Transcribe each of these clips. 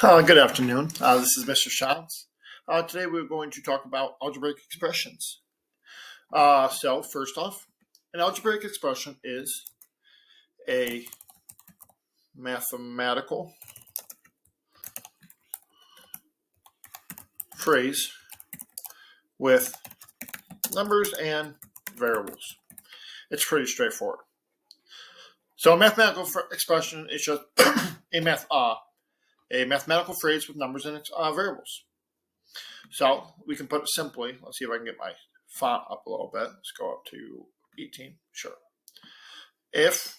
Good afternoon. This is Mr. Shantz. Today we're going to talk about algebraic expressions. So first off, an algebraic expression is a mathematical phrase with numbers and variables. It's pretty straightforward. So a mathematical expression is just a mathematical phrase with numbers and variables. So we can put it simply. Let's see if I can get my font up a little bit. Let's go up to 18. Sure. If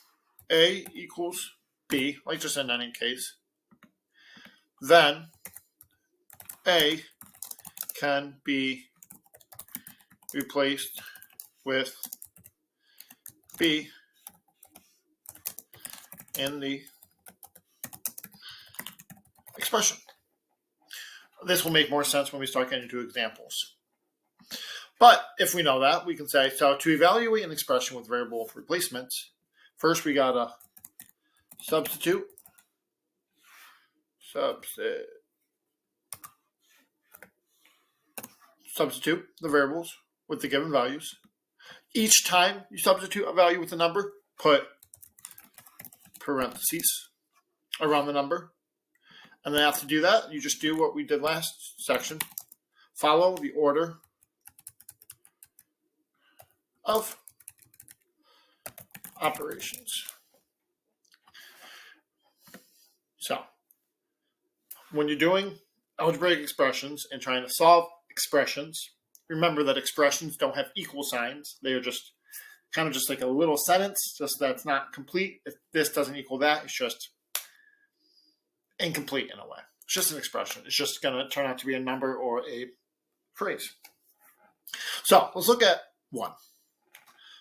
A equals B, like just in any case, then A can be replaced with B in the expression. This will make more sense when we start getting into examples. But if we know that, we can say, so to evaluate an expression with variable replacements, first we gotta substitute the variables with the given values. Each time you substitute a value with a number, put parentheses around the number. And then after do that, you just do what we did last section. Follow the order of operations. So, when you're doing algebraic expressions and trying to solve expressions, remember that expressions don't have equal signs. They are just kind of just like a little sentence, just that it's not complete. If this doesn't equal that, it's just incomplete in a way. It's just an expression. It's just going to turn out to be a number or a phrase. So let's look at 1.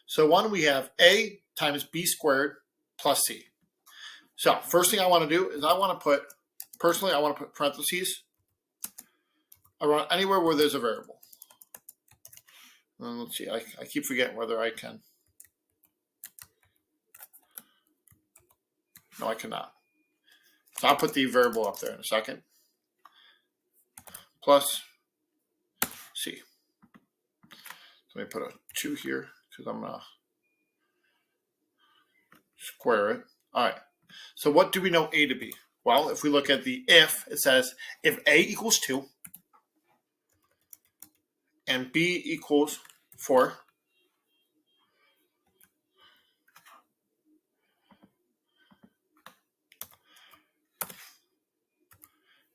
So 1, we have A times B squared plus C. So first thing I want to do is I want to put parentheses around anywhere where there's a variable. And let's see, I keep forgetting whether I can. No, I cannot. So I'll put the variable up there in a second. Plus C. So let me put a 2 here because I'm going to square it. All right. So what do we know A to be? Well, if we look at the if, it says if A equals 2 and B equals 4,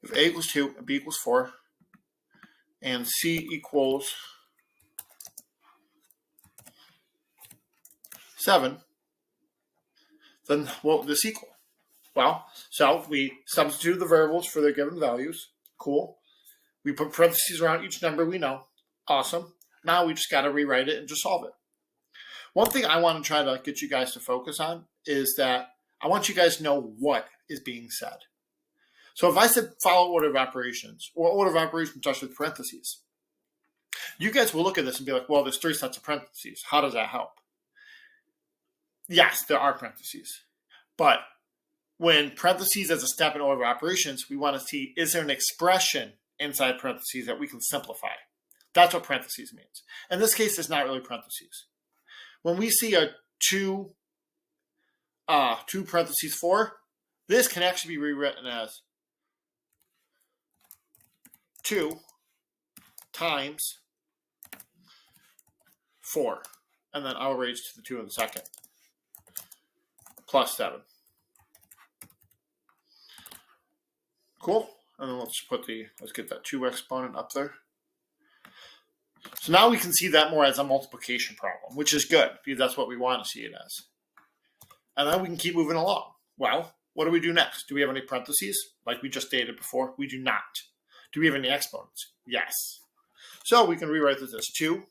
if A equals 2 and B equals 4 and C equals 7, then what would this equal? Well, so we substitute the variables for their given values. Cool. We put parentheses around each number we know. Awesome. Now we just got to rewrite it and just solve it. One thing I want to try to get you guys to focus on is that I want you guys to know what is being said. So if I said follow order of operations, or order of operations just with parentheses, you guys will look at this and be like, well, there's 3 sets of parentheses. How does that help? Yes, there are parentheses. But when parentheses as a step in order of operations, we want to see, is there an expression inside parentheses that we can simplify? That's what parentheses means. In this case, it's not really parentheses. When we see a 2 parentheses 4, this can actually be rewritten as 2 times 4. And then I'll raise to the 2 in a second. Plus 7. Cool. And then let's get that 2 exponent up there. So now we can see that more as a multiplication problem, which is good because that's what we want to see it as. And then we can keep moving along. Well, what do we do next? Do we have any parentheses? Like we just stated before, we do not. Do we have any exponents? Yes. So we can rewrite this as 2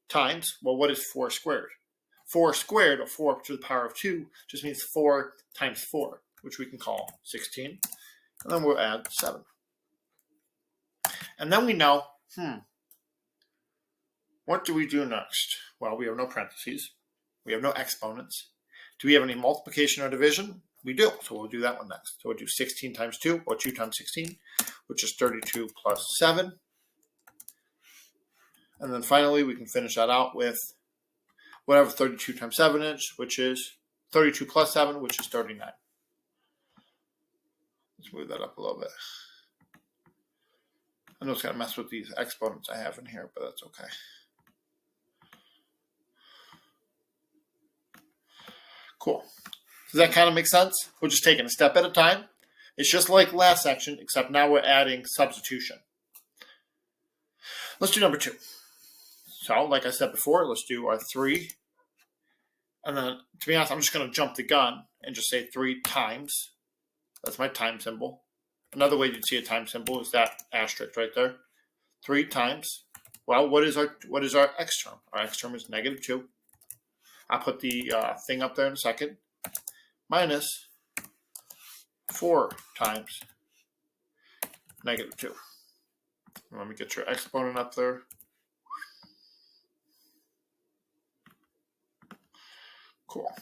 times, well, what is 4 squared? 4 squared, or 4 to the power of 2, just means 4 times 4, which we can call 16. And then we'll add 7. And then we know, what do we do next? Well, we have no parentheses. We have no exponents. Do we have any multiplication or division? We do. So we'll do that one next. So we'll do 16 times 2, or 2 times 16, which is 32 plus 7. And then finally, we can finish that out with whatever 32 times 7 is, which is 32 plus 7, which is 39. Let's move that up a little bit. I know it's going to mess with these exponents I have in here, but that's okay. Cool. Does that kind of make sense? We're just taking a step at a time. It's just like last section, except now we're adding substitution. Let's do number 2. So, like I said before, let's do our 3. And then, to be honest, I'm just going to jump the gun and just say 3 times. That's my time symbol. Another way you'd see a time symbol is that asterisk right there. 3 times. Well, what is our x term? Our x term is -2. I'll put the thing up there in a second. Minus 4 times -2. Let me get your exponent up there. Cool.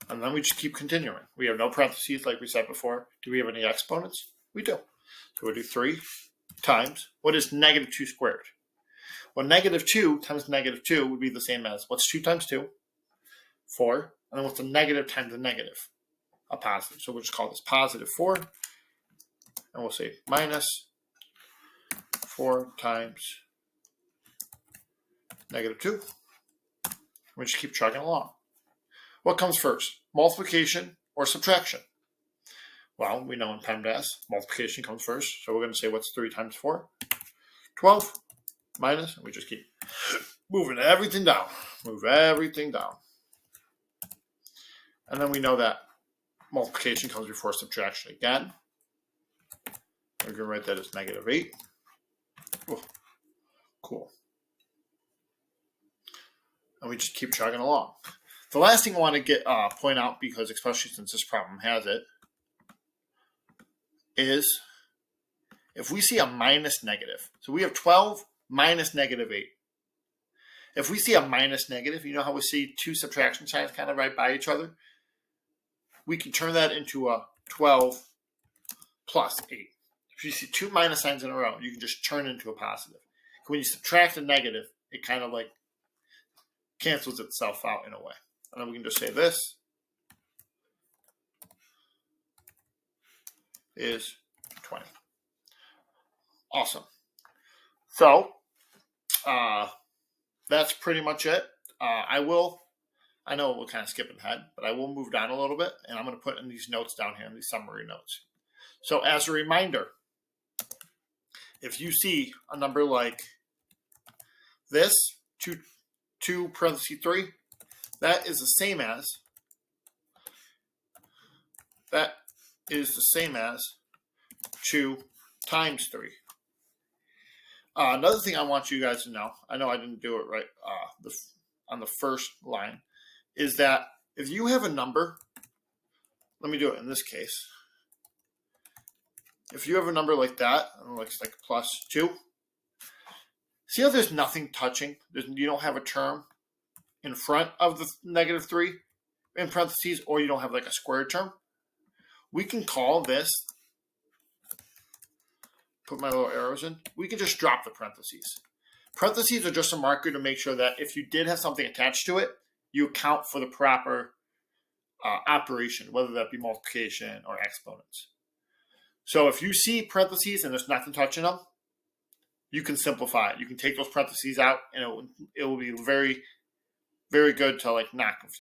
And then we just keep continuing. We have no parentheses like we said before. Do we have any exponents? We do. So we'll do 3 times. What is -2 squared? Well, -2 times -2 would be the same as, what's 2 times 2? 4. And then what's a negative times a negative? A positive. So we'll just call this positive 4. And we'll say minus 4 times -2. We just keep chugging along. What comes first, multiplication or subtraction? Well, we know in PEMDAS, multiplication comes first. So we're going to say, what's 3 times 4? 12 minus, and we just keep moving everything down. Move everything down. And then we know that multiplication comes before subtraction again. We're going to write that as -8. Ooh, cool. And we just keep chugging along. The last thing I want to point out, because especially since this problem has it, is if we see a minus negative. So we have 12 minus -8. If we see a minus negative, you know how we see 2 subtraction signs kind of right by each other? We can turn that into a 12 plus 8. If you see 2 minus signs in a row, you can just turn it into a positive. When you subtract a negative, it kind of like cancels itself out in a way. And then we can just say this is 20. Awesome. So, that's pretty much it. I know we're kind of skipping ahead, but I will move down a little bit, and I'm going to put in these notes down here, in these summary notes. So as a reminder, if you see a number like this, 2 parentheses 3, that is the same as 2 times 3. Another thing I want you guys to know, I know I didn't do it right on the first line, is that if you have a number, let me do it in this case. If you have a number like that, it looks like +2. See how there's nothing touching? You don't have a term in front of the -3 in parentheses, or you don't have like a squared term. We can call this, put my little arrows in, we can just drop the parentheses. Parentheses are just a marker to make sure that if you did have something attached to it, you account for the proper operation, whether that be multiplication or exponents. So if you see parentheses and there's nothing touching them, you can simplify it. You can take those parentheses out, and it will be very, very good to like not confuse.